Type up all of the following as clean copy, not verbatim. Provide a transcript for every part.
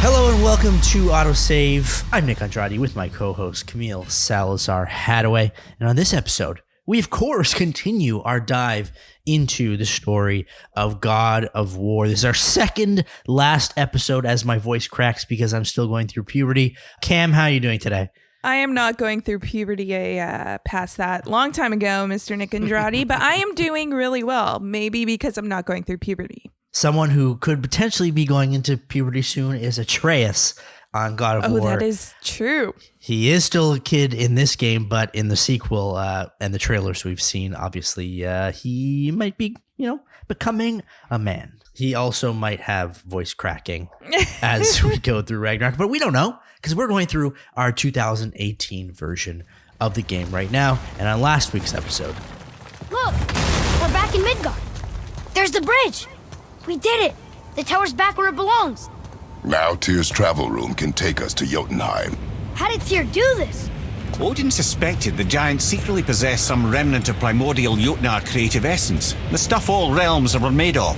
Hello and welcome to AutoSave. I'm Nick Andrade with my co-host Camille Salazar-Hadaway. And on this episode, we of course continue our dive into the story of God of War. This is our second last episode as my voice cracks because I'm still going through puberty. Cam, how are you doing today? I am not going through puberty past that long time ago, Mr. Nick Andrade, but I am doing really well. Maybe because I'm not going through puberty. Someone who could potentially be going into puberty soon is Atreus on God of War. Oh, that is true. He is still a kid in this game, but in the sequel and the trailers we've seen, obviously, he might be, becoming a man. He also might have voice cracking as we go through Ragnarok, but we don't know because we're going through our 2018 version of the game right now. And on last week's episode, look, we're back in Midgard. There's the bridge. We did it. The tower's back where it belongs. Now Tyr's travel room can take us to Jotunheim. How did Tyr do this? Odin suspected the giants secretly possessed some remnant of primordial Jotnar creative essence, the stuff all realms were made of.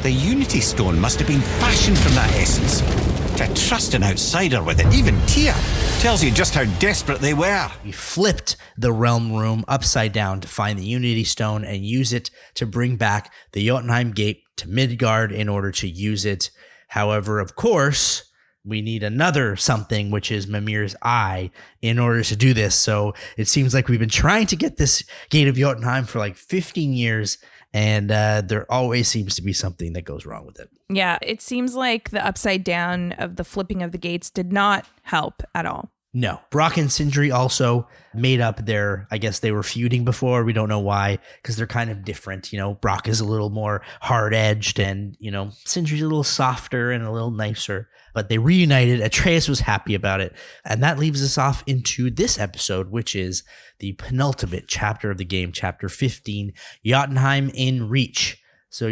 The Unity Stone must have been fashioned from that essence. To trust an outsider with it, even Tyr, tells you just how desperate they were. we flipped the realm room upside down to find the Unity Stone and use it to bring back the Jotunheim Gate to Midgard in order to use it. However, of course, we need another something, which is Mimir's Eye, in order to do this. So it seems like we've been trying to get this Gate of Jotunheim for like 15 years, and there always seems to be something that goes wrong with it. Yeah, it seems like the upside down of the flipping of the gates did not help at all. No. Brock and Sindri also made up I guess they were feuding before. We don't know why, because they're kind of different. Brock is a little more hard-edged and, Sindri's a little softer and a little nicer. But they reunited. Atreus was happy about it. And that leaves us off into this episode, which is the penultimate chapter of the game, chapter 15, Jotunheim in Reach. So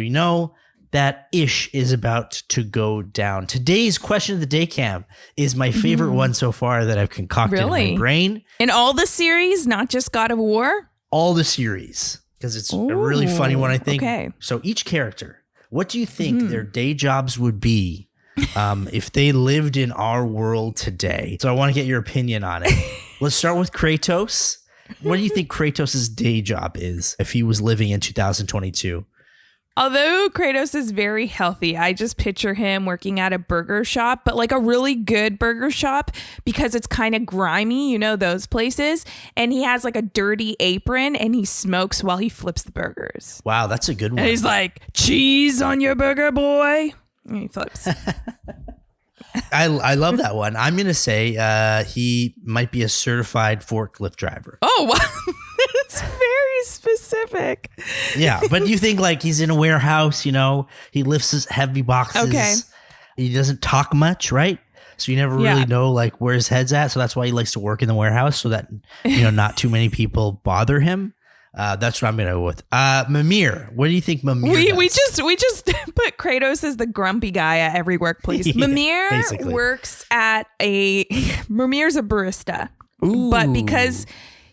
that ish is about to go down. Today's question of the day, Cam, is my favorite one so far that I've concocted in my brain. In all the series, not just God of War? All the series, because it's a really funny one, I think. Okay. So each character, what do you think their day jobs would be if they lived in our world today? So I want to get your opinion on it. Let's start with Kratos. What do you think Kratos' day job is if he was living in 2022? Although Kratos is very healthy, I just picture him working at a burger shop, but like a really good burger shop because it's kind of grimy, those places. And he has like a dirty apron and he smokes while he flips the burgers. Wow, that's a good one. And he's like, cheese on your burger, boy. And he flips. I love that one. I'm going to say he might be a certified forklift driver. Oh, wow. It's very specific. Yeah, but you think like he's in a warehouse, he lifts his heavy boxes. Okay. He doesn't talk much, right? So you never really know like where his head's at. So that's why he likes to work in the warehouse so that, not too many people bother him. That's what I'm going to go with. Mimir, what do you think Mimir does? We just put Kratos as the grumpy guy at every workplace. Yeah, Mimir basically works at Mimir's a barista. Ooh. But because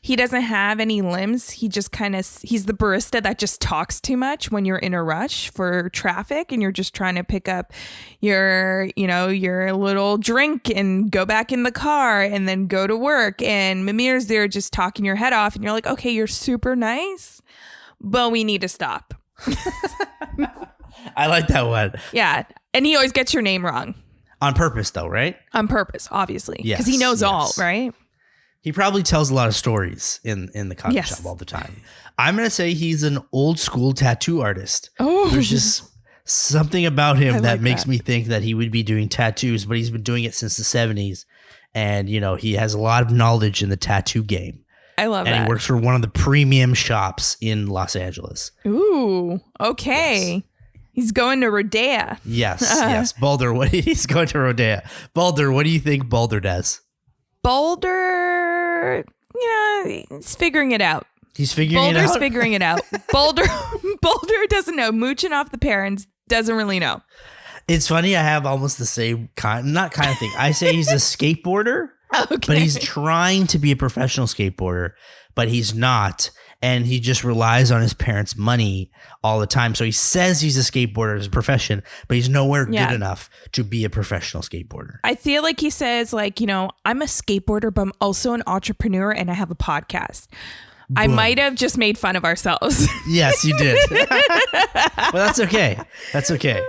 he doesn't have any limbs, he's the barista that just talks too much when you're in a rush for traffic and you're just trying to pick up your little drink and go back in the car and then go to work. And Mimir's there just talking your head off and you're like, okay, you're super nice, but we need to stop. I like that one. Yeah. And he always gets your name wrong. On purpose though, right? On purpose, obviously. Yes, Because he knows all, yes. right? He probably tells a lot of stories in the coffee shop all the time. I'm going to say he's an old school tattoo artist. Oh. There's just something about him that like makes that. me think that he would be doing tattoos, but he's been doing it since the 70s. And, he has a lot of knowledge in the tattoo game. I love And that. he works for one of the premium shops in Los Angeles. Ooh, okay. Yes. He's going to Rodea. Yes. Baldur, he's going to Rodea. Baldur, what do you think Baldur does? Baldur, he's figuring it out. He's figuring it out? Baldur's figuring it out. Baldur doesn't know. Mooching off the parents, doesn't really know. It's funny. I have almost the same kind of thing. I say he's a skateboarder, Okay. but he's trying to be a professional skateboarder, but he's not. and he just relies on his parents' money all the time. So he says he's a skateboarder as a profession, but he's nowhere good enough to be a professional skateboarder. I feel like he says, like, you know, I'm a skateboarder, but I'm also an entrepreneur and I have a podcast. Boom. I might have just made fun of ourselves. Yes, you did. Well, that's okay. That's okay.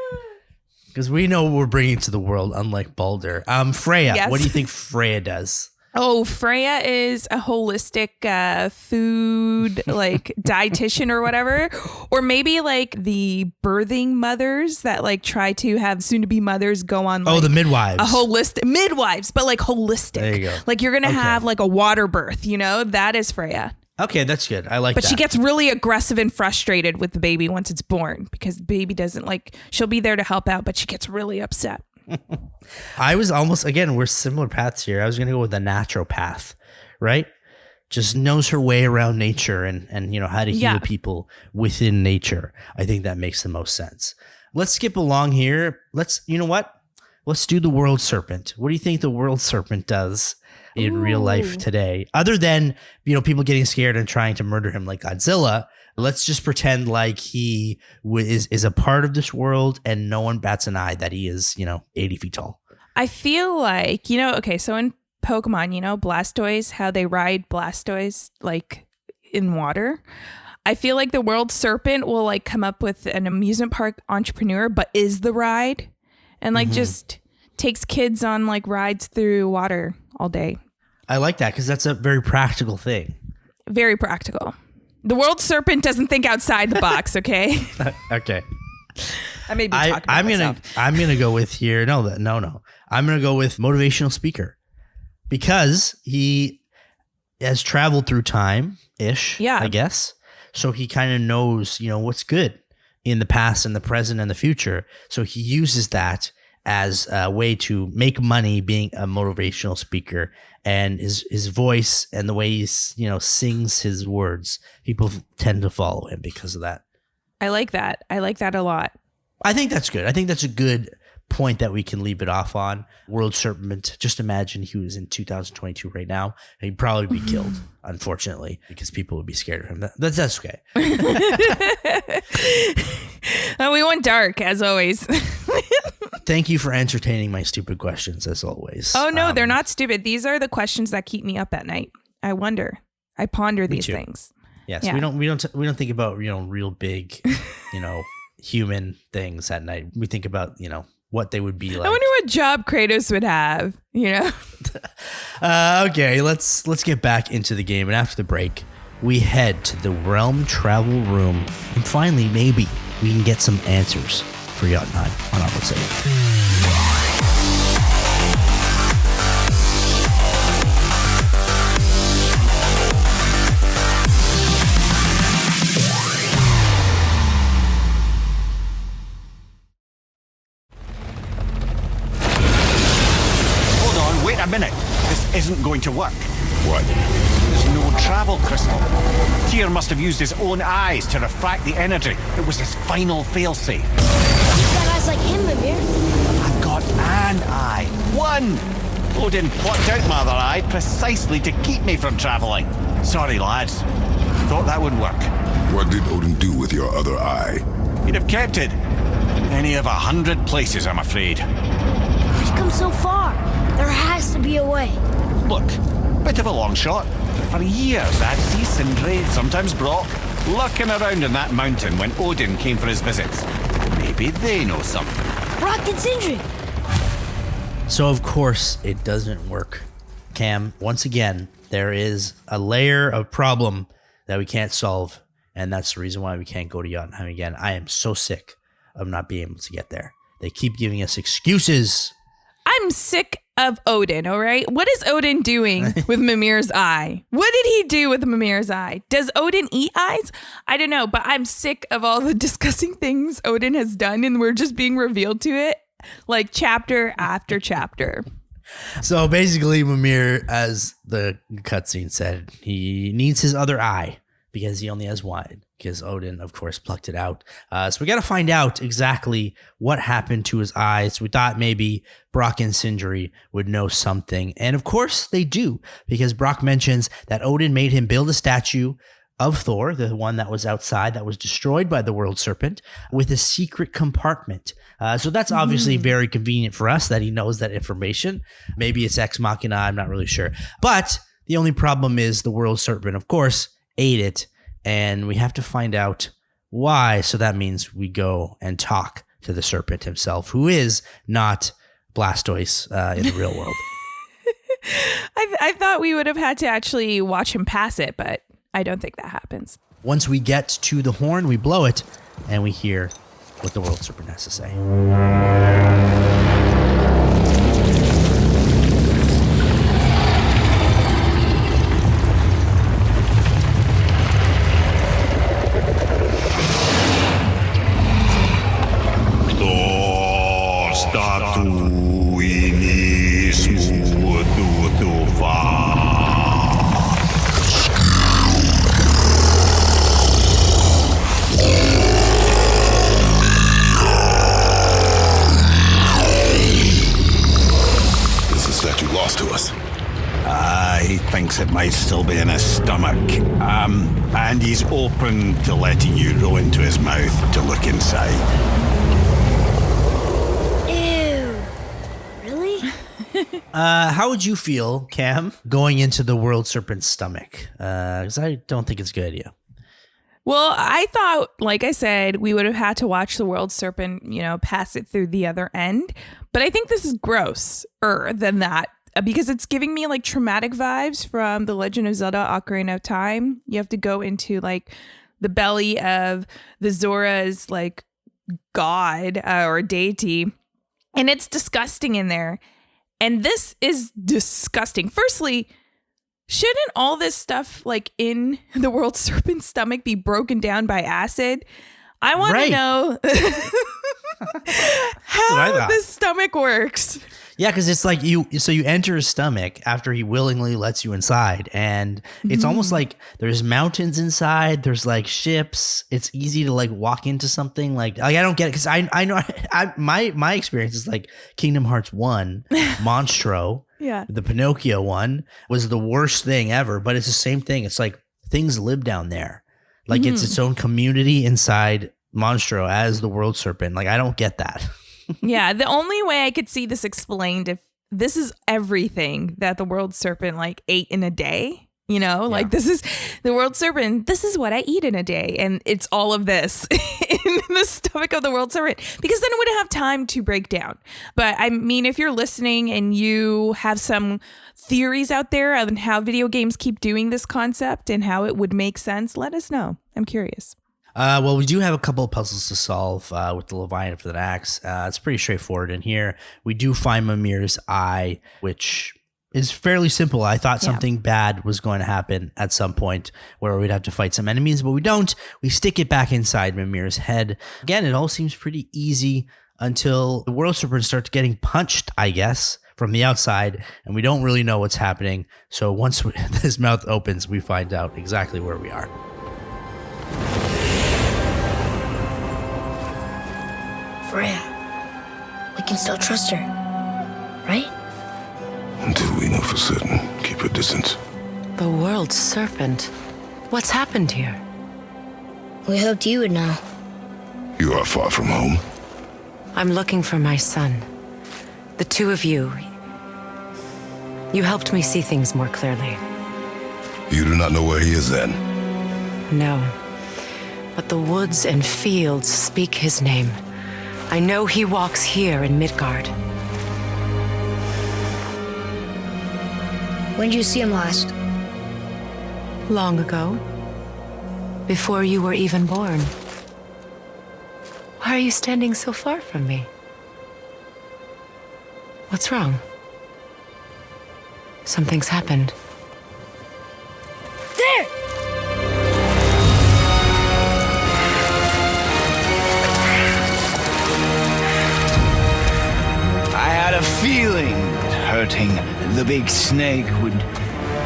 Because we know what we're bringing to the world, unlike Baldur. Freya, yes. What do you think Freya does? Oh, Freya is a holistic food, like dietitian or whatever. Or maybe like the birthing mothers that like try to have soon-to-be mothers go on. Like, the midwives. A holistic, midwives, but like holistic. There you go. Like you're going to have like a water birth, you know? That is Freya. Okay, that's good. I like that. But she gets really aggressive and frustrated with the baby once it's born because the baby doesn't like, she'll be there to help out, but she gets really upset. I was almost, again, we're similar paths here. I was going to go with the naturopath, right? Just knows her way around nature and you know, how to heal people within nature. I think that makes the most sense. Let's skip along here. You know what? Let's do the world serpent. What do you think the world serpent does in real life today, other than, you know, people getting scared and trying to murder him like Godzilla? Let's just pretend like he is a part of this world and no one bats an eye that he is, you know, 80 feet tall. I feel like, you know, okay, so in Pokemon, you know, Blastoise, how they ride Blastoise like in water. I feel like the world serpent will like come up with an amusement park entrepreneur, but is the ride and like just takes kids on like rides through water all day. I like that because that's a very practical thing. Very practical. The world serpent doesn't think outside the box, okay? Okay. I may be talking about myself. I'm gonna go with here. No. I'm gonna go with motivational speaker because he has traveled through time-ish, I guess. So he kind of knows, you know, what's good in the past and the present and the future. So he uses that as a way to make money being a motivational speaker, and his voice and the way he, you know, sings his words, people tend to follow him because of that. I like that. I like that a lot. I think that's good. I think that's a good point that we can leave it off on. World Serpent. Just imagine he was in 2022 right now. He'd probably be killed, unfortunately, because people would be scared of him. That's okay. We went dark, as always. Thank you for entertaining my stupid questions, as always. Oh, no, they're not stupid. These are the questions that keep me up at night. I wonder. I ponder these things. Yes, we don't think about, you know, real big, you know, human things at night. We think about, you know, what they would be like. I wonder what job Kratos would have, you know? Okay, let's get back into the game. And after the break, we head to the Realm Travel Room. And finally, maybe we can get some answers for Jotunheim on AutoSave. Wait a minute. This isn't going to work. What? There's no travel crystal. Tyr must have used his own eyes to refract the energy. It was his final failsafe. You've got eyes like him, Mimir. I've got an eye. One! Odin plucked out my other eye precisely to keep me from travelling. Sorry, lads. Thought that would work. What did Odin do with your other eye? He'd have kept it. Any of 100 places, I'm afraid. We've come so far. There has to be a way. Look, bit of a long shot. For years, I'd see Sindri, sometimes Brock, lurking around in that mountain when Odin came for his visits. Maybe they know something. Brock and Sindri. So, of course, it doesn't work. Cam, once again, there is a layer of problem that we can't solve, and that's the reason why we can't go to Jotunheim again. I am so sick of not being able to get there. They keep giving us excuses. I'm sick of Odin, all right? What is Odin doing with Mimir's eye? What did he do with Mimir's eye? Does Odin eat eyes? I don't know, but I'm sick of all the disgusting things Odin has done, and we're just being revealed to it like chapter after chapter. So basically, Mimir, as the cutscene said, he needs his other eye because he only has one. Because Odin, of course, plucked it out. So we got to find out exactly what happened to his eyes. We thought maybe Brock and Sindri would know something. And of course they do, because Brock mentions that Odin made him build a statue of Thor, the one that was outside that was destroyed by the world serpent, with a secret compartment. So that's obviously very convenient for us that he knows that information. Maybe it's Ex Machina, I'm not really sure. But the only problem is the world serpent, of course, ate it, and we have to find out why. So that means we go and talk to the serpent himself, who is not Blastoise in the real world. I thought we would have had to actually watch him pass it, but I don't think that happens. Once we get to the horn, we blow it, and we hear what the world serpent has to say. He thinks it might still be in his stomach. And he's open to letting you roll into his mouth to look inside. Ew. Really? How would you feel, Cam, going into the world serpent's stomach? Because I don't think it's a good idea. Well, I thought, like I said, we would have had to watch the world serpent, pass it through the other end. But I think this is grosser than that. Because it's giving me like traumatic vibes from The Legend of Zelda Ocarina of Time. You have to go into like the belly of the Zora's like god or deity. And it's disgusting in there. And this is disgusting. Firstly, shouldn't all this stuff like in the world serpent's stomach be broken down by acid? I want to know how this stomach works. Yeah, because it's like you enter his stomach after he willingly lets you inside, and it's almost like there's mountains inside. There's like ships. It's easy to like walk into something. Like I don't get it because I know my experience is like Kingdom Hearts 1, Monstro, the Pinocchio one was the worst thing ever. But it's the same thing. It's like things live down there. Like it's its own community inside Monstro as the world serpent. Like I don't get that. Yeah, the only way I could see this explained if this is everything that the world serpent like ate in a day, like this is the world serpent. This is what I eat in a day. And it's all of this in the stomach of the world serpent, because then it wouldn't have time to break down. But I mean, if you're listening and you have some theories out there on how video games keep doing this concept and how it would make sense, let us know. I'm curious. Well, we do have a couple of puzzles to solve with the Leviathan for the axe. It's pretty straightforward in here. We do find Mimir's eye, which is fairly simple. I thought something bad was going to happen at some point where we'd have to fight some enemies, but we don't. We stick it back inside Mimir's head. Again, it all seems pretty easy until the world serpent starts getting punched, I guess, from the outside, and we don't really know what's happening. So once his mouth opens, we find out exactly where we are. Freya, we can still trust her, right? Until we know for certain, keep a distance. The world serpent. What's happened here? We hoped you would know. You are far from home. I'm looking for my son. The two of you. You helped me see things more clearly. You do not know where he is then? No. But the woods and fields speak his name. I know he walks here in Midgard. When did you see him last? Long ago. Before you were even born. Why are you standing so far from me? What's wrong? Something's happened. There! I had a feeling that hurting the big snake would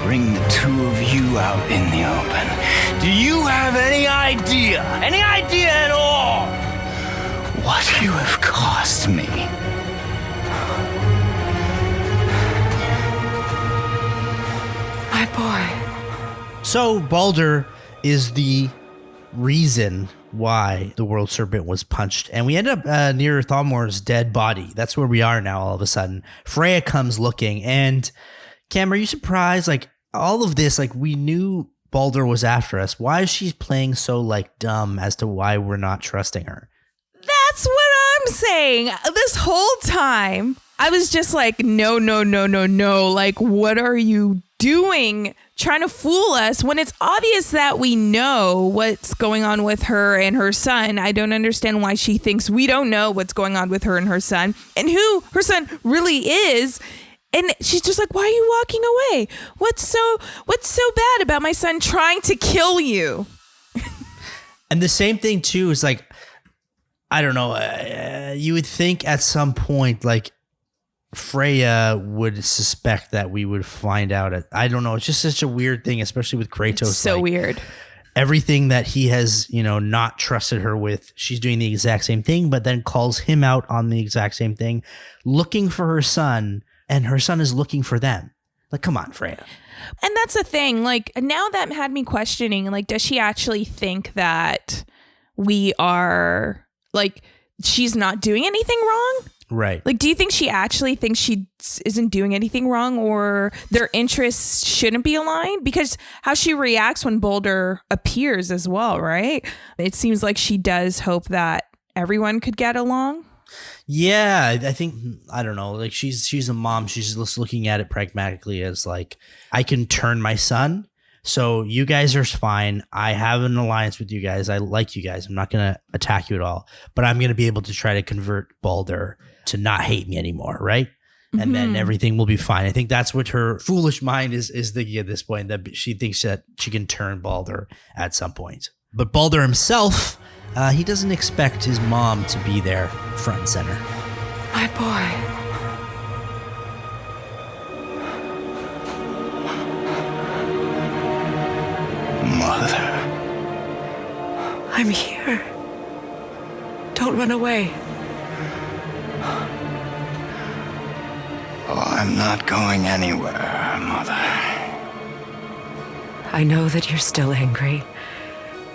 bring the two of you out in the open. Do you have any idea at all, what you have cost me? My boy. So Baldur is the reason why the world serpent was punched. And we end up near Thalmor's dead body. That's where we are now all of a sudden. Freya comes looking, and Cam, are you surprised? Like, all of this, like, we knew Baldur was after us. Why is she playing so, like, dumb as to why we're not trusting her? That's what I'm saying. This whole time, I was just like, no. Like, what are you doing? Trying to fool us when it's obvious that we know what's going on with her and her son. I don't understand why she thinks we don't know what's going on with her and her son and who her son really is. And she's just like, why are you walking away? What's so bad about my son trying to kill you? And the same thing too is like, I don't know. You would think at some point, like, Freya would suspect that we would find out. I don't know. It's just such a weird thing, especially with Kratos. It's so like, weird. Everything that he has, not trusted her with, she's doing the exact same thing, but then calls him out on the exact same thing, looking for her son, and her son is looking for them. Like, come on, Freya. And that's the thing. Like, now that had me questioning, like, does she actually think that we are, like, she's not doing anything wrong? Right. Like, do you think she actually thinks she isn't doing anything wrong, or their interests shouldn't be aligned? Because how she reacts when Baldur appears as well, right? It seems like she does hope that everyone could get along. Yeah, I think, I don't know, like, she's a mom. She's just looking at it pragmatically as like, I can turn my son. So you guys are fine. I have an alliance with you guys. I like you guys. I'm not going to attack you at all, but I'm going to be able to try to convert Baldur to not hate me anymore, right? And then everything will be fine. I think that's what her foolish mind is thinking at this point, that she thinks that she can turn Baldur at some point. But Baldur himself, he doesn't expect his mom to be there front and center. My boy. Mother. I'm here. Don't run away. Oh, I'm not going anywhere, Mother. I know that you're still angry.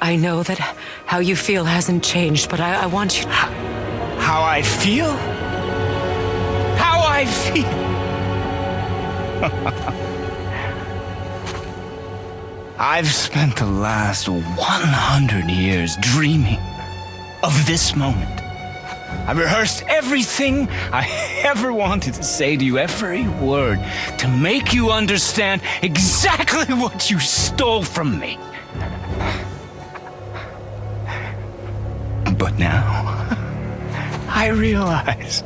I know that how you feel hasn't changed, but I want you to... How I feel? How I feel? I've spent the last 100 years dreaming of this moment. I rehearsed everything I ever wanted to say to you, every word, to make you understand exactly what you stole from me. But now, I realize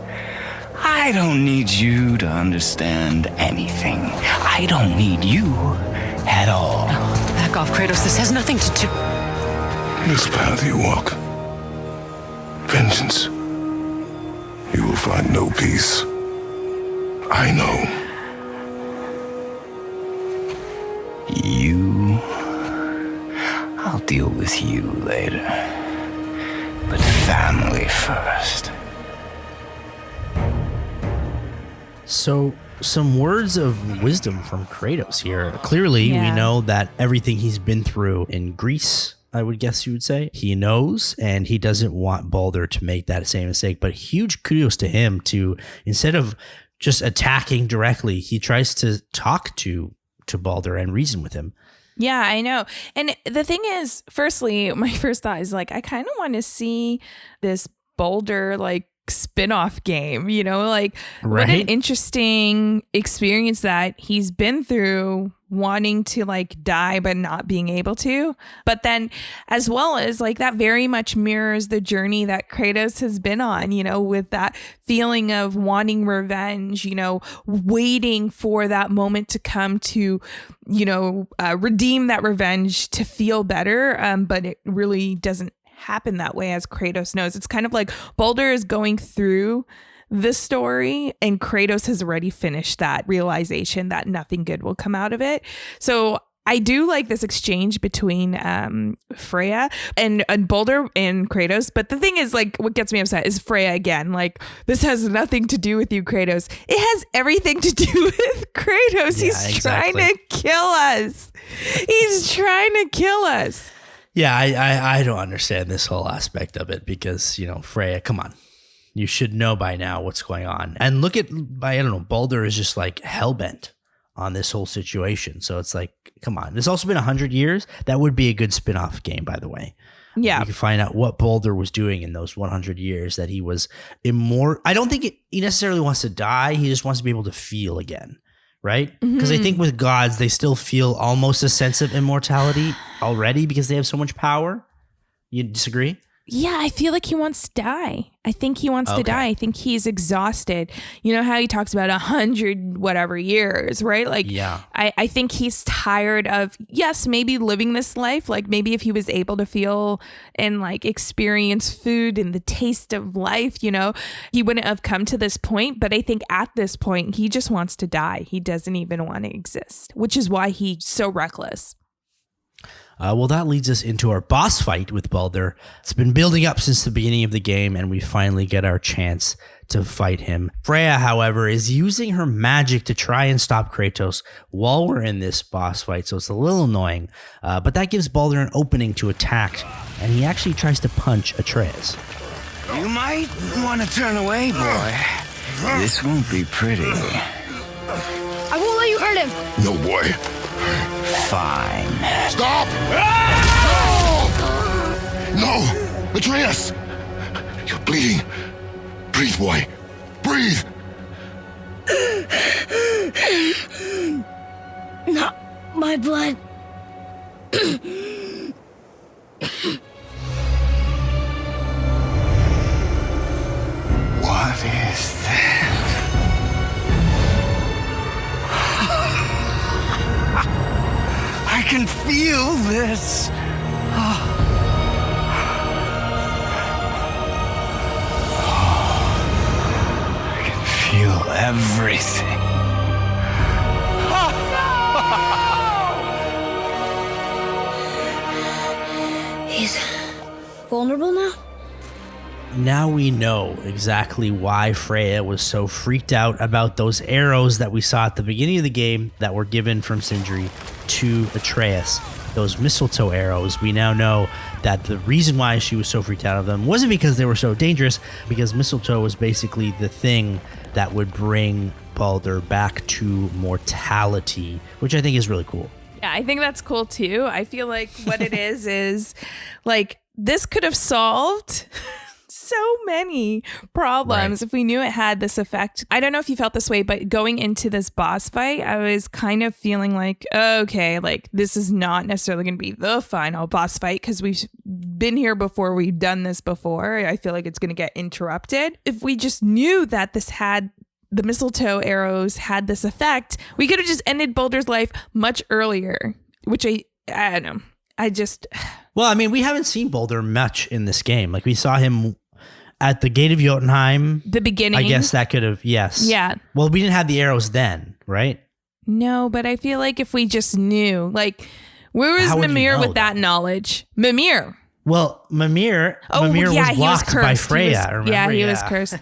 I don't need you to understand anything. I don't need you at all. No, back off, Kratos. This has nothing to do... This path you walk, vengeance, you will find no peace. I know. You... I'll deal with you later. But family first. So, some words of wisdom from Kratos here. Clearly, we know that everything he's been through in Greece, I would guess you would say, he knows, and he doesn't want Baldur to make that same mistake. But huge kudos to him to, instead of just attacking directly, he tries to talk to Baldur and reason with him. Yeah, I know. And the thing is, firstly, my first thought is like, I kind of want to see this Baldur like spin-off game, like right? What an interesting experience that he's been through, wanting to like die but not being able to. But then as well as like that very much mirrors the journey that Kratos has been on, with that feeling of wanting revenge, waiting for that moment to come to, redeem that revenge to feel better. But it really doesn't happen that way, as Kratos knows. It's kind of like Baldur is going through the story and Kratos has already finished that realization that nothing good will come out of it. So I do like this exchange between Freya and Boulder and Kratos. But the thing is, like, what gets me upset is Freya again. Like, this has nothing to do with you, Kratos. It has everything to do with Kratos. Yeah, He's exactly. trying to kill us. He's trying to kill us. Yeah, I don't understand this whole aspect of it because, you know, Freya, come on. You should know by now what's going on. And look at, I don't know, Baldur is just like hellbent on this whole situation. So it's like, come on. It's also been 100 years. That would be a good spin-off game, by the way. Yeah. You can find out what Baldur was doing in those 100 years, that he was immortal. I don't think he necessarily wants to die. He just wants to be able to feel again, right? Because I think with gods, they still feel almost a sense of immortality already because they have so much power. You disagree? Yeah, I feel like he wants to die. I think he wants to die. I think he's exhausted. You know how he talks about 100 whatever years, right? Like, Yeah. I think he's tired of, yes, maybe living this life. Like maybe if he was able to feel and like experience food and the taste of life, you know, he wouldn't have come to this point. But I think at this point, he just wants to die. He doesn't even want to exist, which is why he's so reckless. Well, that leads us into our boss fight with Baldur. It's been building up since the beginning of the game, and we finally get our chance to fight him. Freya, however, is using her magic to try and stop Kratos while we're in this boss fight, so it's a little annoying. But that gives Baldur an opening to attack, and he actually tries to punch Atreus. You might want to turn away, boy. This won't be pretty. I won't let you hurt him. No, boy. Fine. Stop! No! No! Atreus! You're bleeding. Breathe, boy. Breathe! Not my blood. What is that? I can feel this. I can feel everything. He's vulnerable now? Now we know exactly why Freya was so freaked out about those arrows that we saw at the beginning of the game that were given from Sindri to Atreus. Those mistletoe arrows, we now know that the reason why she was so freaked out of them wasn't because they were so dangerous, because mistletoe was basically the thing that would bring Baldur back to mortality, which I think is really cool. Yeah, I think that's cool too. I feel like what it is like this could have solved so many problems if we knew it had this effect. I don't know if you felt this way, but going into this boss fight, I was kind of feeling like, okay, like this is not necessarily going to be the final boss fight because we've been here before. We've done this before. I feel like it's going to get interrupted. If we just knew that this had the mistletoe arrows had this effect, we could have just ended Baldur's life much earlier, which I don't know. Well, I mean, we haven't seen Baldur much in this game. Like we saw him at the Gate of Jotunheim. The beginning. I guess that could have, yes. Yeah. Well, we didn't have the arrows then, right? No, but I feel like if we just knew, like, where was How would you Mimir know with that knowledge? Mimir. Well, Mimir Yeah, was he blocked cursed. by Freya, remember? Yeah, he was cursed.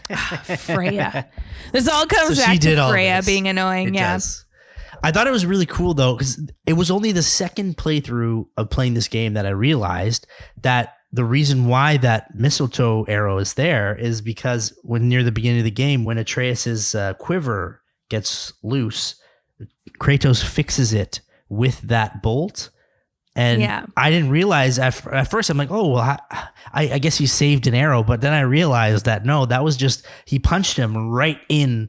Freya. This all comes So she back did to all Freya this. being annoying. It Yeah. does. I thought it was really cool, though, because it was only the second playthrough of playing this game that I realized that the reason why that mistletoe arrow is there is because when near the beginning of the game, when Atreus's quiver gets loose, Kratos fixes it with that bolt. And Yeah. I didn't realize at first, I'm like, oh, well, I guess he saved an arrow. But then I realized that no, that was just, he punched him right in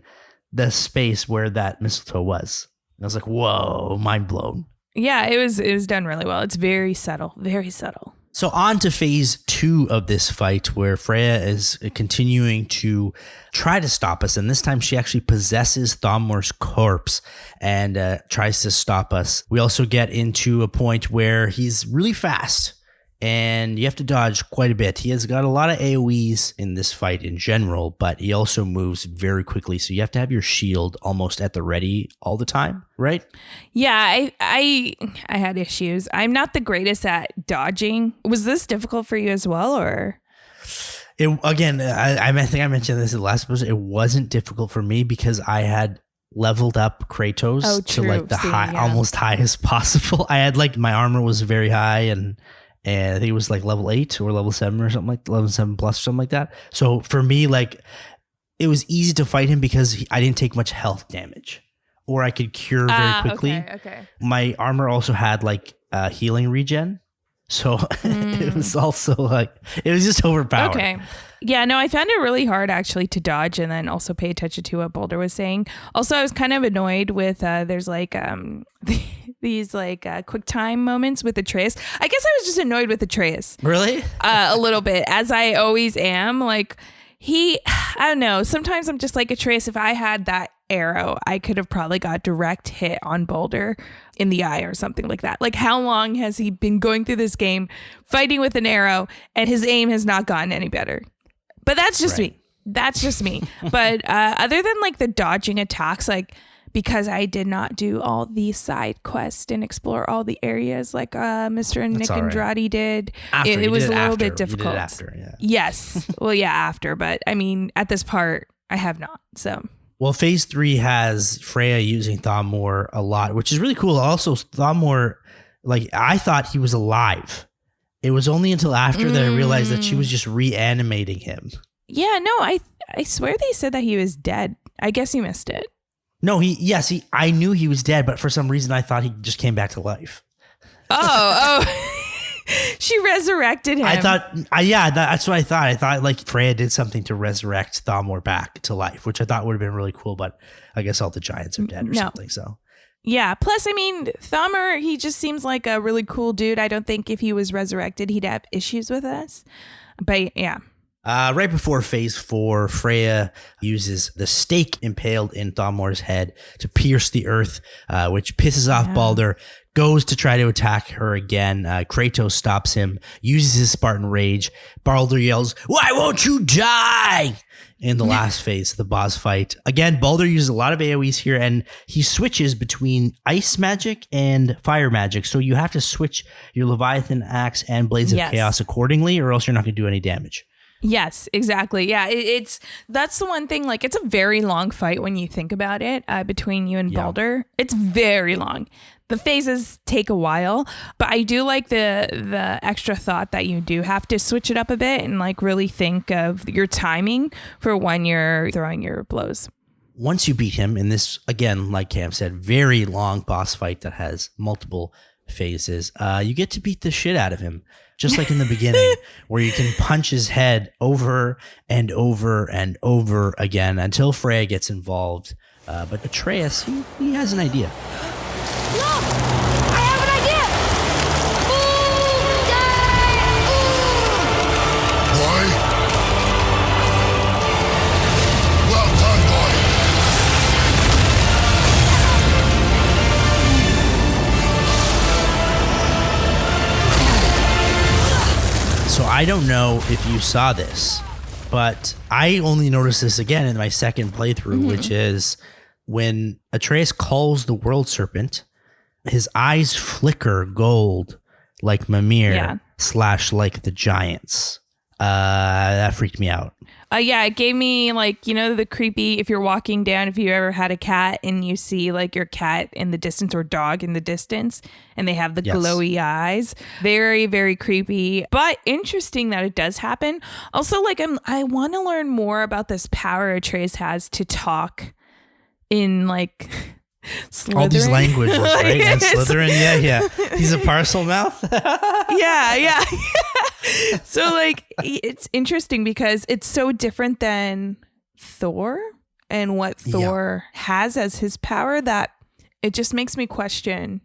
the space where that mistletoe was. And I was like, whoa, mind blown. Yeah, it was done really well. It's very subtle, very subtle. So on to phase 2 of this fight, where Freya is continuing to try to stop us. And this time she actually possesses Thomor's corpse and tries to stop us. We also get into a point where he's really fast and you have to dodge quite a bit. He has got a lot of AoEs in this fight in general, but he also moves very quickly, so you have to have your shield almost at the ready all the time, right? Yeah, I had issues. I'm not the greatest at dodging. Was this difficult for you as well, or? I think I mentioned this in the last episode. It wasn't difficult for me because I had leveled up Kratos to like the almost highest possible. I had like my armor was very high, and I think it was like level 8 or level 7 or something, like level 7 plus or something like that. So for me, like it was easy to fight him because I didn't take much health damage, or I could cure very quickly. Okay. My armor also had like healing regen. So it was also like, it was just overpowered. Okay. Yeah, no, I found it really hard actually to dodge and then also pay attention to what Boulder was saying. Also, I was kind of annoyed with, there's like these like quick time moments with Atreus. I guess I was just annoyed with Atreus. Really? A little bit, as I always am. Like I don't know. Sometimes I'm just like, Atreus, if I had that arrow, I could have probably got direct hit on Boulder in the eye or something like that. Like, how long has he been going through this game fighting with an arrow and his aim has not gotten any better? But that's just me. That's just me. But other than like the dodging attacks, like because I did not do all the side quests and explore all the areas like Mr. and Nick Andrade did, it was a little bit difficult. Yes. Well, yeah, after. But I mean, at this part, I have not. So. Well, phase 3 has Freya using Thamur a lot, which is really cool. Also, Thamur, like I thought he was alive. It was only until after that I realized that she was just reanimating him. Yeah, no, I swear they said that he was dead. I guess you missed it. No, I knew he was dead, but for some reason I thought he just came back to life. Oh. She resurrected him. I thought, that's what I thought. I thought like Freya did something to resurrect Thamur back to life, which I thought would have been really cool, but I guess all the giants are dead or something, so. Yeah, plus, I mean, Thamur, he just seems like a really cool dude. I don't think if he was resurrected, he'd have issues with us. But yeah. Right before phase 4, Freya uses the stake impaled in Thamur's head to pierce the earth, which pisses off Baldur, goes to try to attack her again. Kratos stops him, uses his Spartan rage. Baldur yells, "Why won't you die?" In the last phase of the boss fight. Again, Baldur uses a lot of AoEs here, and he switches between ice magic and fire magic. So you have to switch your Leviathan axe and Blades of Chaos accordingly, or else you're not going to do any damage. Yes, exactly. Yeah, that's the one thing. Like, it's a very long fight when you think about it between you and Baldur. It's very long. The phases take a while, but I do like the extra thought that you do have to switch it up a bit and like really think of your timing for when you're throwing your blows. Once you beat him in this, again, like Cam said, very long boss fight that has multiple phases, you get to beat the shit out of him. Just like in the beginning, where you can punch his head over and over and over again until Freya gets involved. But Atreus, he has an idea. Look! I have an idea! Boy? Well done, boy. So I don't know if you saw this, but I only noticed this again in my second playthrough, which is when Atreus calls the world serpent, his eyes flicker gold like Mimir / like the giants. That freaked me out. Yeah, it gave me like, you know, the creepy, if you're walking down, if you ever had a cat and you see like your cat in the distance or dog in the distance and they have the glowy eyes. Very, very creepy, but interesting that it does happen. Also, like I want to learn more about this power Atreus has to talk in like Slytherin. All these languages, right? And Slytherin, yeah. He's a parcel mouth. yeah. So like it's interesting because it's so different than Thor and what Thor has as his power that it just makes me question,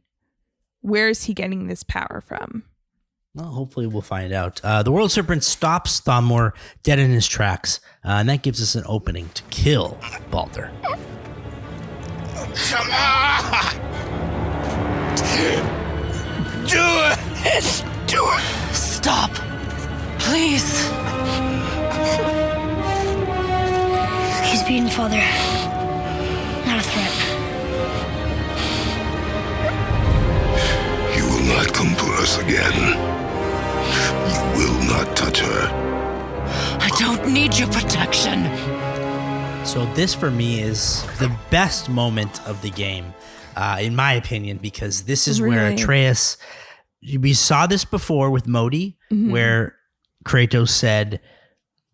where is he getting this power from? Well, hopefully we'll find out. The world serpent stops Thamur dead in his tracks, and that gives us an opening to kill Baldur. Come on! Do it! Do it! Stop. Please. He's beaten, Father. Not a threat. You will not come for us again. You will not touch her. I don't need your protection. So this for me is the best moment of the game, in my opinion, because this is where Really? Atreus, we saw this before with Modi, where Kratos said,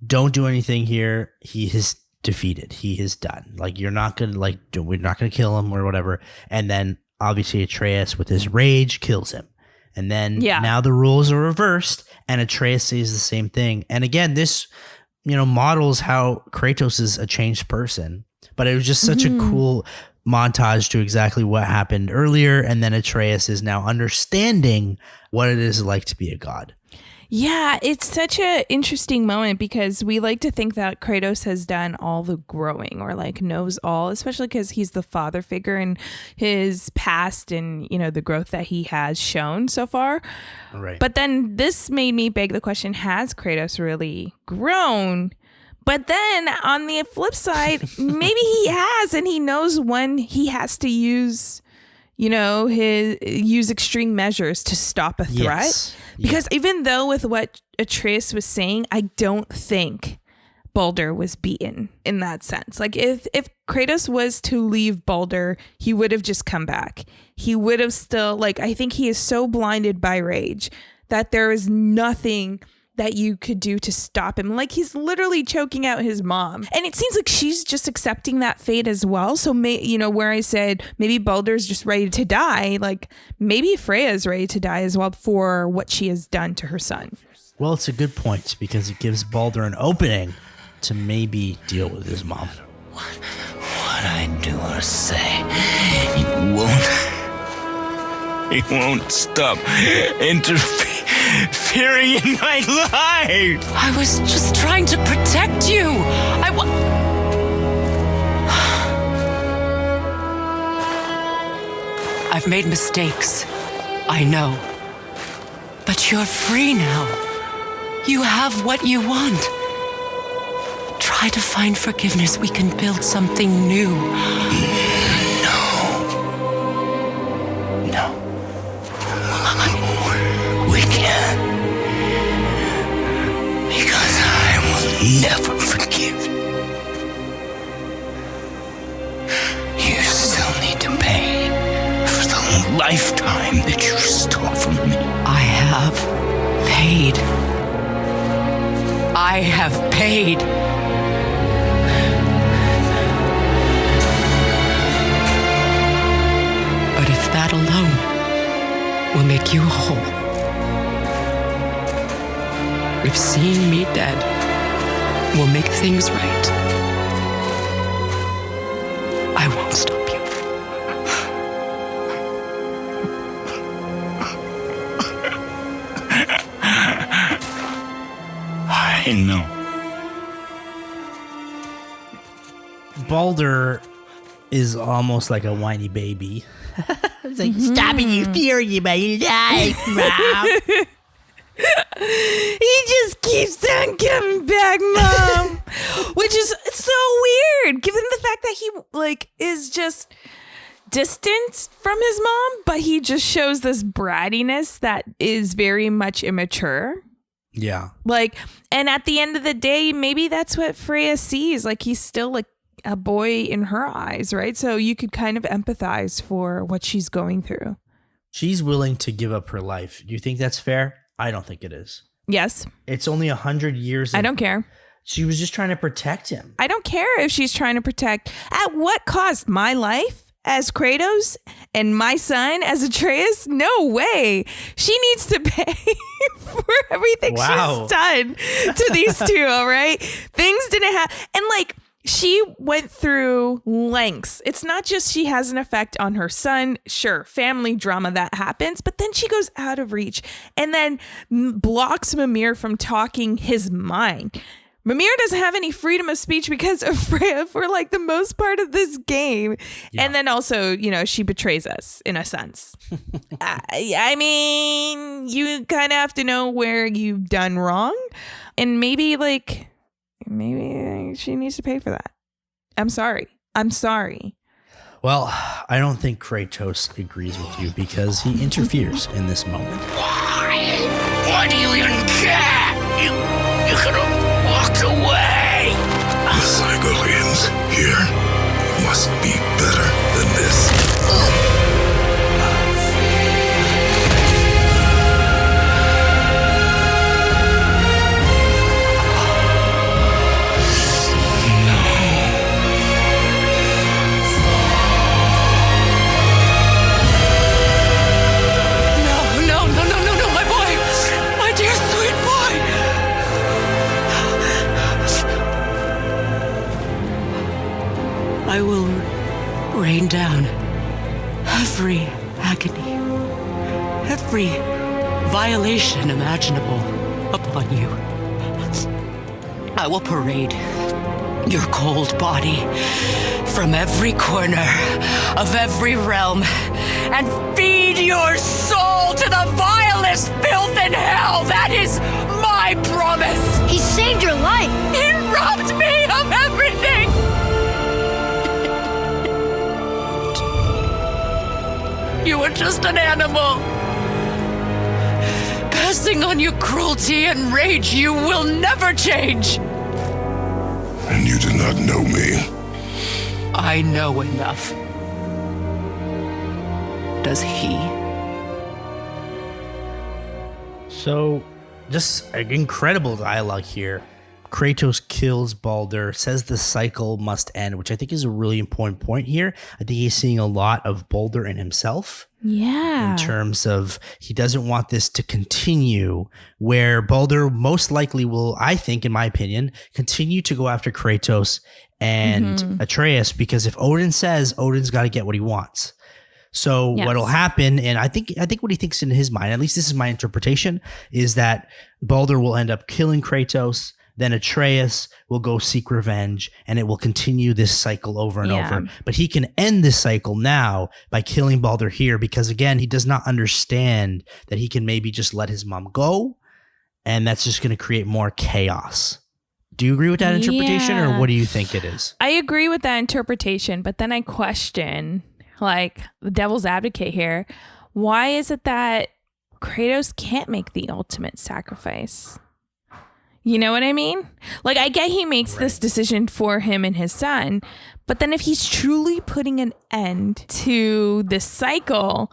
don't do anything here. He is defeated. He is done. Like, you're not going to, we're not going to kill him or whatever. And then obviously Atreus with his rage kills him. And then now the rules are reversed and Atreus says the same thing. And again, this, models how Kratos is a changed person, but it was just such a cool montage to exactly what happened earlier. And then Atreus is now understanding what it is like to be a god. Yeah, it's such an interesting moment because we like to think that Kratos has done all the growing or like knows all, especially because he's the father figure in his past and, the growth that he has shown so far. Right. But then this made me beg the question, has Kratos really grown? But then on the flip side, maybe he has, and he knows when he has to use use extreme measures to stop a threat. Yes. Because even though with what Atreus was saying, I don't think Baldur was beaten in that sense. Like if Kratos was to leave Baldur, he would have just come back. He would have still, I think he is so blinded by rage that there is nothing that you could do to stop him. Like he's literally choking out his mom. And it seems like she's just accepting that fate as well. So where I said maybe Baldur's just ready to die, like maybe Freya's ready to die as well for what she has done to her son. Well, it's a good point because it gives Baldur an opening to maybe deal with his mom. What I do or say, he won't stop interfering in my life. I was just trying to protect you. I've made mistakes. I know. But you're free now. You have what you want. Try to find forgiveness. We can build something new. No. We can't. Because I will never forgive. You still need to pay for the lifetime that you stole from me. I have paid. I have paid. But if that alone will make you whole, if seeing me dead will make things right, I won't stop you. I know. Baldur is almost like a whiny baby. It's like, stopping you fearing you my life, Mom. He just keeps on coming back, Mom. Which is so weird, given the fact that he is just distant from his mom, but he just shows this brattiness that is very much immature. Yeah. And at the end of the day, maybe that's what Freya sees. He's still a boy in her eyes, right? So you could kind of empathize for what she's going through. She's willing to give up her life. Do you think that's fair? I don't think it is. Yes. It's only 100 years. I don't care. She was just trying to protect him. I don't care if she's trying to protect. At what cost? My life as Kratos and my son as Atreus? No way. She needs to pay for everything she's done to these two, all right? Things didn't happen. And she went through lengths. It's not just she has an effect on her son. Sure, family drama that happens, but then she goes out of reach and then blocks Mimir from talking his mind. Mimir doesn't have any freedom of speech because of Freya for like the most part of this game. Yeah. And then also, she betrays us in a sense. I mean, you kind of have to know where you've done wrong. And maybe she needs to pay for that. I'm sorry. Well, I don't think Kratos agrees with you because he interferes in this moment. Why do you even care? You could have walked away. The cycle ends here. Must be better than this. I will rain down every agony, every violation imaginable upon you. I will parade your cold body from every corner of every realm and feed your soul to the vilest filth in hell. That is my promise. He saved your life. He robbed me of everything. You were just an animal. Passing on your cruelty and rage, you will never change. And you do not know me. I know enough. Does he? So, just incredible dialogue here. Kratos kills Baldur, says the cycle must end, which I think is a really important point here. I think he's seeing a lot of Baldur in himself. Yeah. In terms of he doesn't want this to continue, where Baldur most likely will, I think, in my opinion, continue to go after Kratos and Atreus, because if Odin says, Odin's got to get what he wants. So what'll happen, and I think what he thinks in his mind, at least this is my interpretation, is that Baldur will end up killing Kratos. Then Atreus will go seek revenge, and it will continue this cycle over and over. But he can end this cycle now by killing Baldur here because, again, he does not understand that he can maybe just let his mom go, and that's just going to create more chaos. Do you agree with that interpretation, or what do you think it is? I agree with that interpretation, but then I question, like, the devil's advocate here. Why is it that Kratos can't make the ultimate sacrifice? You know what I mean? Like, I get he makes this decision for him and his son, but then if he's truly putting an end to this cycle,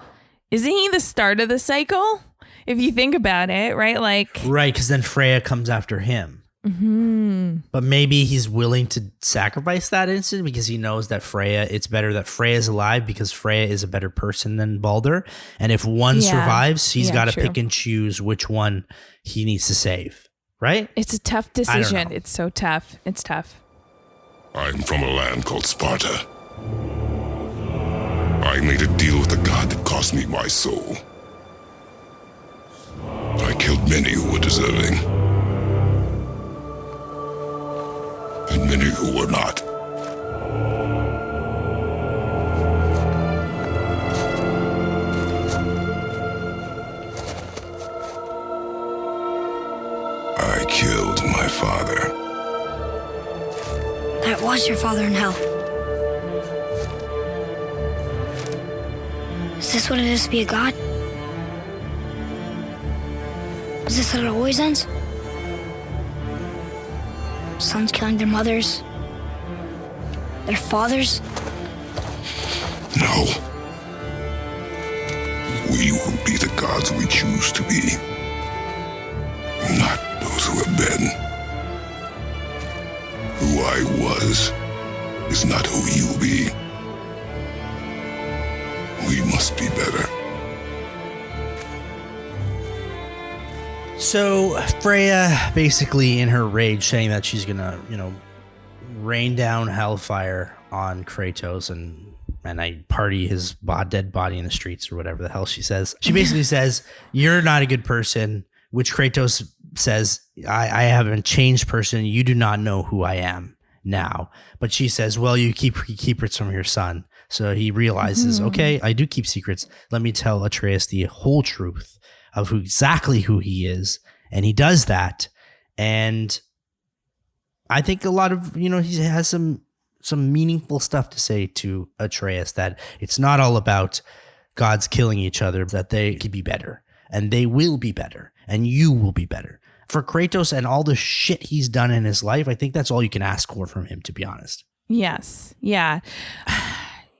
isn't he the start of the cycle? If you think about it, right? Right, because then Freya comes after him. But maybe he's willing to sacrifice that instant because he knows that it's better that Freya is alive because Freya is a better person than Baldur. And if one survives, he's got to pick and choose which one he needs to save. Right? It's a tough decision. It's so tough. It's tough. I'm from a land called Sparta. I made a deal with the god that cost me my soul. I killed many who were deserving. And many who were not. I killed my father. That was your father in hell. Is this what it is to be a god? Is this how it always ends? Sons killing their mothers? Their fathers? No. We will be the gods we choose to be. Not those who have been. Who I was is not who you'll be. We must be better. So Freya, basically in her rage, saying that she's gonna, rain down hellfire on Kratos and I party his dead body in the streets or whatever the hell she says. She basically says, "You're not a good person," which Kratos says, I have a changed person. You do not know who I am now. But she says, well, you keep secrets from your son. So he realizes, okay, I do keep secrets. Let me tell Atreus the whole truth of exactly who he is. And he does that. And I think a lot of, he has some meaningful stuff to say to Atreus, that it's not all about gods killing each other, that they could be better, and they will be better, and you will be better. For Kratos and all the shit he's done in his life, I think that's all you can ask for from him, to be honest. Yes. Yeah.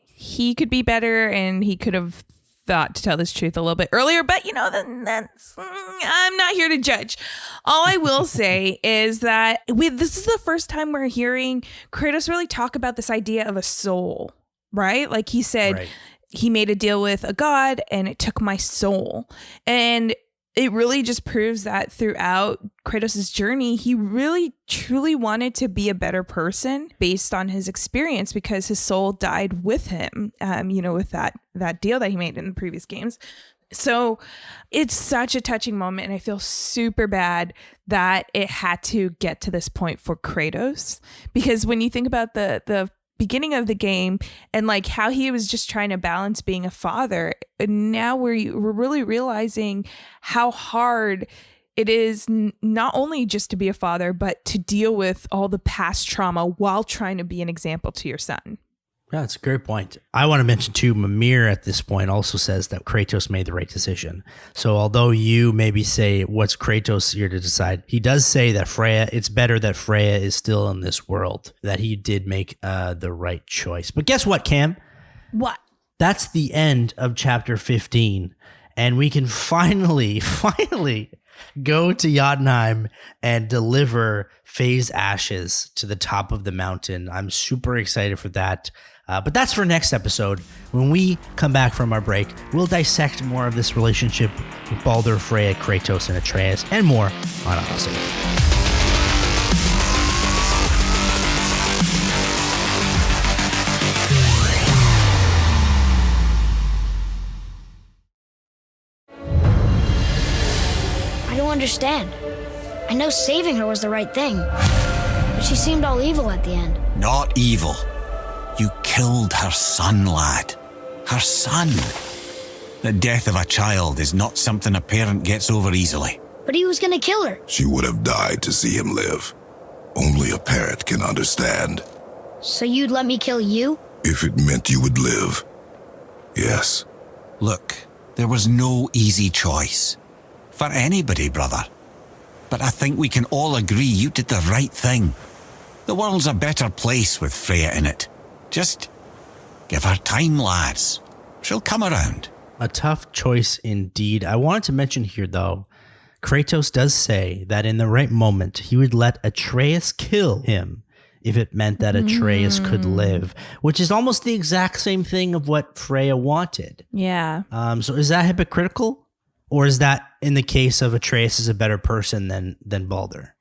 He could be better, and he could have thought to tell this truth a little bit earlier, but I'm not here to judge. All I will say is that this is the first time we're hearing Kratos really talk about this idea of a soul, right? Like he said, He made a deal with a god and it took my soul. And it really just proves that throughout Kratos' journey, he really truly wanted to be a better person based on his experience, because his soul died with him, with that deal that he made in the previous games. So it's such a touching moment, and I feel super bad that it had to get to this point for Kratos, because when you think about the beginning of the game and like how he was just trying to balance being a father, and now we're really realizing how hard it is not only just to be a father, but to deal with all the past trauma while trying to be an example to your son. Yeah, that's a great point. I want to mention too, Mimir at this point also says that Kratos made the right decision. So although you maybe say what's Kratos here to decide, he does say that it's better that Freya is still in this world, that he did make the right choice. But guess what, Cam? What? That's the end of chapter 15. And we can finally go to Jotunheim and deliver Faye's ashes to the top of the mountain. I'm super excited for that. But that's for next episode. When we come back from our break, we'll dissect more of this relationship with Baldur, Freya, Kratos, and Atreus, and more on AutoSave. I don't understand. I know saving her was the right thing, but she seemed all evil at the end. Not evil. You killed her son, lad. Her son. The death of a child is not something a parent gets over easily. But he was gonna kill her. She would have died to see him live. Only a parent can understand. So you'd let me kill you? If it meant you would live. Yes. Look, there was no easy choice. For anybody, brother. But I think we can all agree you did the right thing. The world's a better place with Freya in it. Just give her time, lads. She'll come around. A tough choice indeed. I wanted to mention here, though, Kratos does say that in the right moment, he would let Atreus kill him if it meant that Atreus could live, which is almost the exact same thing of what Freya wanted. Yeah. So is that hypocritical? Or is that in the case of Atreus is a better person than Baldur?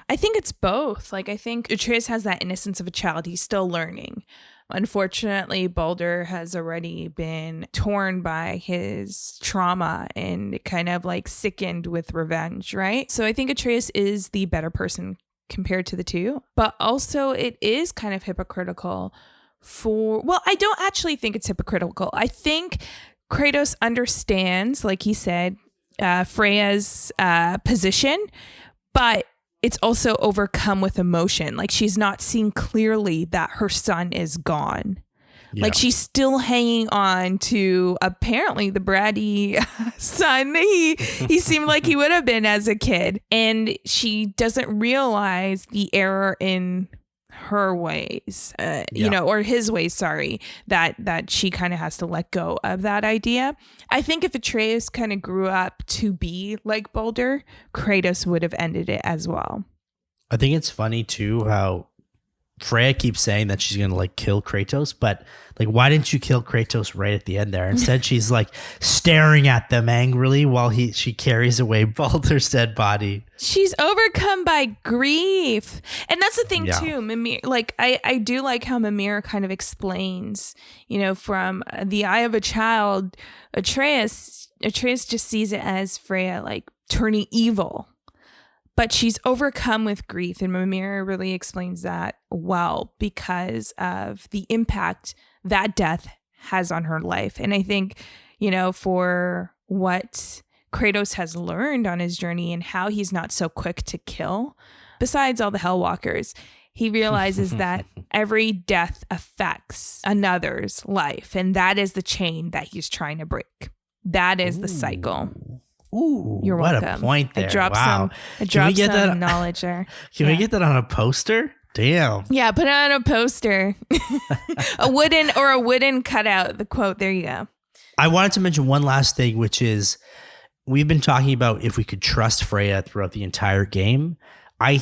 I think it's both. Like, I think Atreus has that innocence of a child. He's still learning. Unfortunately, Baldur has already been torn by his trauma and kind of like sickened with revenge, right? So I think Atreus is the better person compared to the two. But also it is kind of hypocritical I don't actually think it's hypocritical. I think Kratos understands, like he said, Freya's position, but it's also overcome with emotion. Like, she's not seeing clearly that her son is gone. Yeah. Like, she's still hanging on to apparently the bratty son he seemed like he would have been as a kid. And she doesn't realize the error in her ways, or his ways, sorry, that she kind of has to let go of that idea. I think if Atreus kind of grew up to be like Baldur, Kratos would have ended it as well. I think it's funny too how Freya keeps saying that she's gonna like kill Kratos, but like, why didn't you kill Kratos right at the end there? Instead, she's like staring at them angrily while she carries away Baldur's dead body. She's overcome by grief, and that's the thing too. Mimir, like I do like how Mimir kind of explains, from the eye of a child, Atreus just sees it as Freya like turning evil. But she's overcome with grief, and Mimir really explains that well because of the impact that death has on her life. And I think, for what Kratos has learned on his journey and how he's not so quick to kill, besides all the Hellwalkers, he realizes that every death affects another's life. And that is the chain that he's trying to break. That is the cycle. Ooh, you're what welcome. A point there. I dropped wow. some knowledge there. Can we get that on a poster? Damn. Yeah, put it on a poster. a wooden cutout, the quote. There you go. I wanted to mention one last thing, which is we've been talking about if we could trust Freya throughout the entire game. I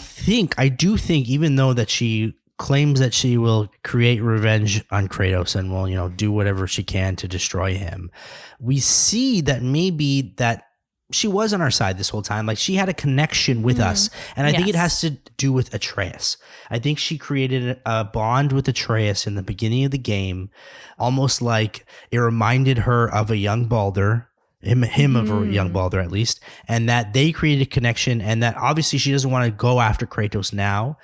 do think, even though that she claims that she will create revenge on Kratos and will, do whatever she can to destroy him, we see that maybe that she was on our side this whole time. Like, she had a connection with us. And I think it has to do with Atreus. I think she created a bond with Atreus in the beginning of the game, almost like it reminded her of a young Baldur, him of a young Baldur at least, and that they created a connection, and that obviously she doesn't want to go after Kratos now.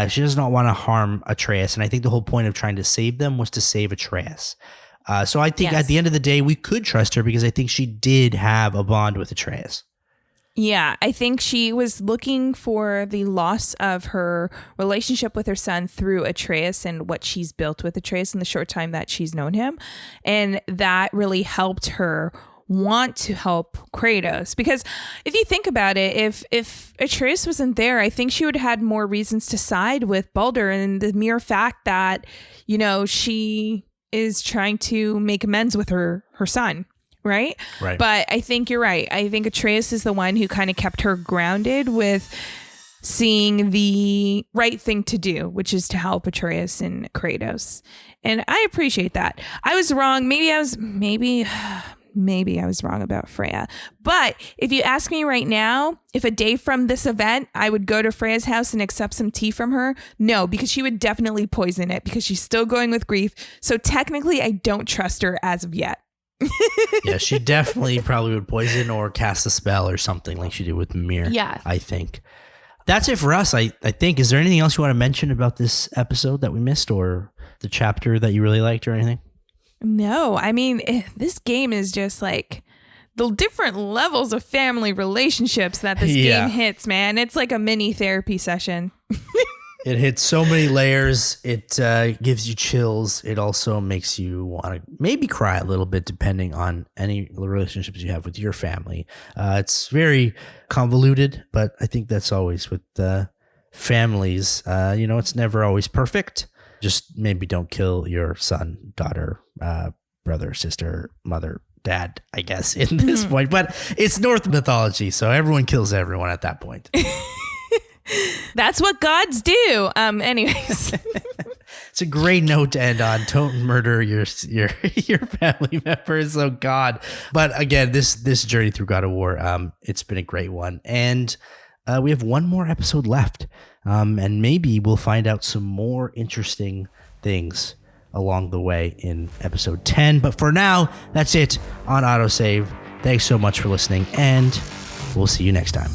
She does not want to harm Atreus. And I think the whole point of trying to save them was to save Atreus. So I think at the end of the day, we could trust her because I think she did have a bond with Atreus. Yeah, I think she was looking for the loss of her relationship with her son through Atreus and what she's built with Atreus in the short time that she's known him. And that really helped her want to help Kratos. Because if you think about it, if Atreus wasn't there, I think she would have had more reasons to side with Baldur. And the mere fact that, she is trying to make amends with her son, right? Right. But I think you're right. I think Atreus is the one who kind of kept her grounded with seeing the right thing to do, which is to help Atreus and Kratos. And I appreciate that. I was wrong. Maybe I was wrong about Freya. But if you ask me right now, if a day from this event, I would go to Freya's house and accept some tea from her, no, because she would definitely poison it because she's still going with grief. So technically, I don't trust her as of yet. Yeah, she definitely probably would poison or cast a spell or something like she did with Mimir. Yeah. I think. That's it for us, I think. Is there anything else you want to mention about this episode that we missed, or the chapter that you really liked or anything? No, I mean, this game is just like the different levels of family relationships that this game hits, man. It's like a mini therapy session. It hits so many layers. It gives you chills. It also makes you want to maybe cry a little bit, depending on any relationships you have with your family. It's very convoluted, but I think that's always with families. It's never always perfect. Just maybe don't kill your son, daughter, brother, sister, mother, dad, I guess, in this point. But it's Norse mythology, so everyone kills everyone at that point. That's what gods do. Anyways. It's a great note to end on. Don't murder your family members. Oh God. But again, this journey through God of War, it's been a great one. And we have one more episode left. And maybe we'll find out some more interesting things along the way in episode 10. But for now, that's it on AutoSave. Thanks so much for listening, and we'll see you next time.